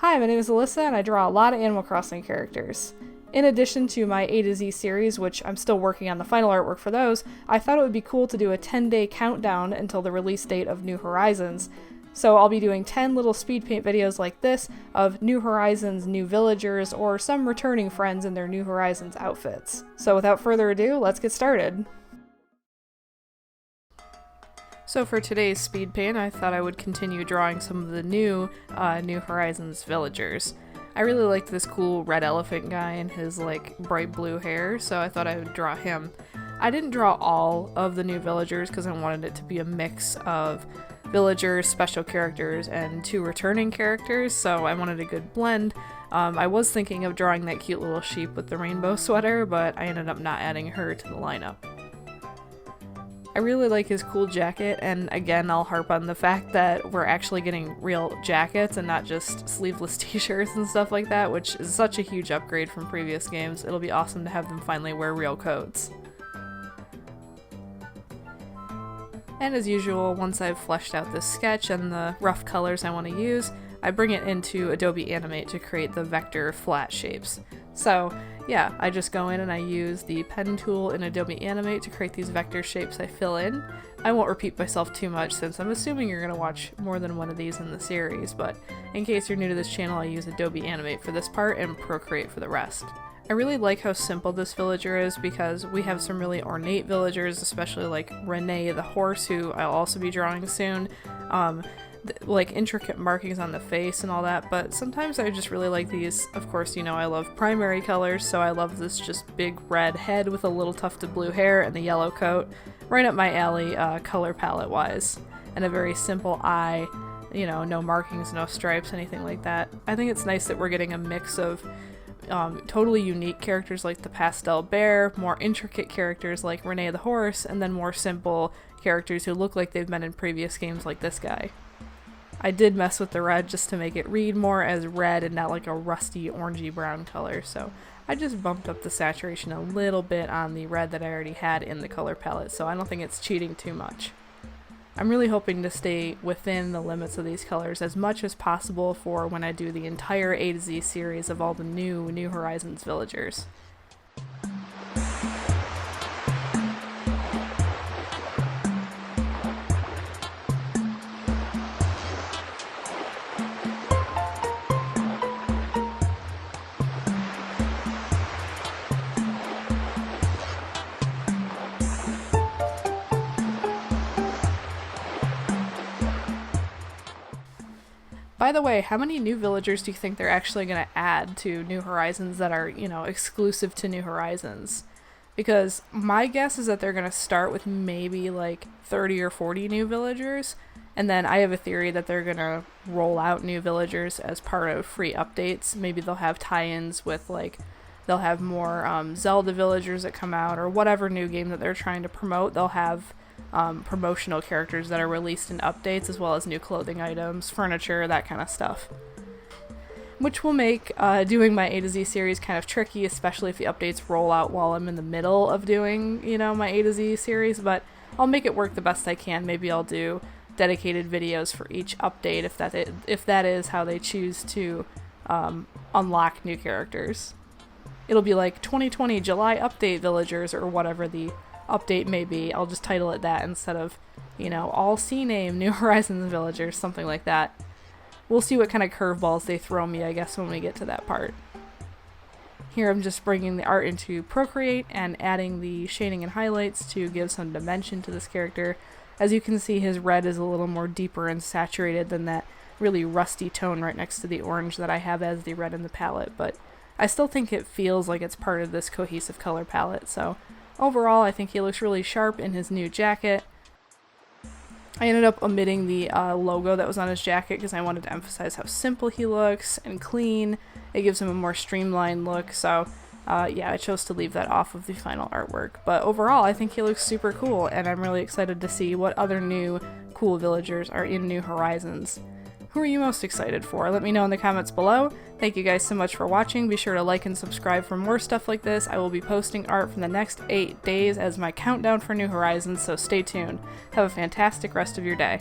Hi, my name is Alyssa and I draw a lot of Animal Crossing characters. In addition to my A to Z series, which I'm still working on the final artwork for those, I thought it would be cool to do a 10-day countdown until the release date of New Horizons. So I'll be doing 10 little speed paint videos like this of New Horizons, new villagers, or some returning friends in their New Horizons outfits. So without further ado, let's get started. So for today's speed paint, I thought I would continue drawing some of the new New Horizons villagers. I really liked this cool red elephant guy and his like bright blue hair, so I thought I would draw him. I didn't draw all of the new villagers because I wanted it to be a mix of villagers, special characters, and 2 returning characters, so I wanted a good blend. I was thinking of drawing that cute little sheep with the rainbow sweater, but I ended up not adding her to the lineup. I really like his cool jacket, and again I'll harp on the fact that we're actually getting real jackets and not just sleeveless t-shirts and stuff like that, which is such a huge upgrade from previous games. It'll be awesome to have them finally wear real coats. And as usual, once I've fleshed out this sketch and the rough colors I want to use, I bring it into Adobe Animate to create the vector flat shapes. So yeah, I just go in and I use the pen tool in Adobe Animate to create these vector shapes I fill in. I won't repeat myself too much since I'm assuming you're going to watch more than one of these in the series, but in case you're new to this channel, I use Adobe Animate for this part and Procreate for the rest. I really like how simple this villager is because we have some really ornate villagers, especially like Renee the horse, who I'll also be drawing soon. Like intricate markings on the face and all that, but sometimes I just really like these. Of course, you know I love primary colors, so I love this just big red head with a little tuft of blue hair and the yellow coat. Right up my alley color palette wise. And a very simple eye, you know, no markings, no stripes, anything like that. I think it's nice that we're getting a mix of totally unique characters like the pastel bear, more intricate characters like Renee the horse, and then more simple characters who look like they've been in previous games like this guy. I did mess with the red just to make it read more as red and not like a rusty orangey brown color, so I just bumped up the saturation a little bit on the red that I already had in the color palette, so I don't think it's cheating too much. I'm really hoping to stay within the limits of these colors as much as possible for when I do the entire A to Z series of all the New Horizons villagers. By the way, how many new villagers do you think they're actually going to add to New Horizons that are, you know, exclusive to New Horizons? Because my guess is that they're going to start with maybe like 30 or 40 new villagers, and then I have a theory that they're going to roll out new villagers as part of free updates. Maybe they'll have tie-ins with like, they'll have more Zelda villagers that come out, or whatever new game that they're trying to promote. They'll have promotional characters that are released in updates, as well as new clothing items, furniture, that kind of stuff. Which will make doing my A to Z series kind of tricky, especially if the updates roll out while I'm in the middle of doing, you know, my A to Z series, but I'll make it work the best I can. Maybe I'll do dedicated videos for each update if that is how they choose to unlock new characters. It'll be like 2020 July update villagers or whatever the update may be. I'll just title it that instead of, you know, all C-name New Horizons villagers, something like that. We'll see what kind of curveballs they throw me, I guess, when we get to that part. Here I'm just bringing the art into Procreate and adding the shading and highlights to give some dimension to this character. As you can see, his red is a little more deeper and saturated than that really rusty tone right next to the orange that I have as the red in the palette, but I still think it feels like it's part of this cohesive color palette, so overall, I think he looks really sharp in his new jacket. I ended up omitting the logo that was on his jacket because I wanted to emphasize how simple he looks and clean. It gives him a more streamlined look, so yeah, I chose to leave that off of the final artwork. But overall, I think he looks super cool, and I'm really excited to see what other new cool villagers are in New Horizons. Who are you most excited for? Let me know in the comments below. Thank you guys so much for watching. Be sure to like and subscribe for more stuff like this. I will be posting art from the next 8 days as my countdown for New Horizons, so stay tuned. Have a fantastic rest of your day.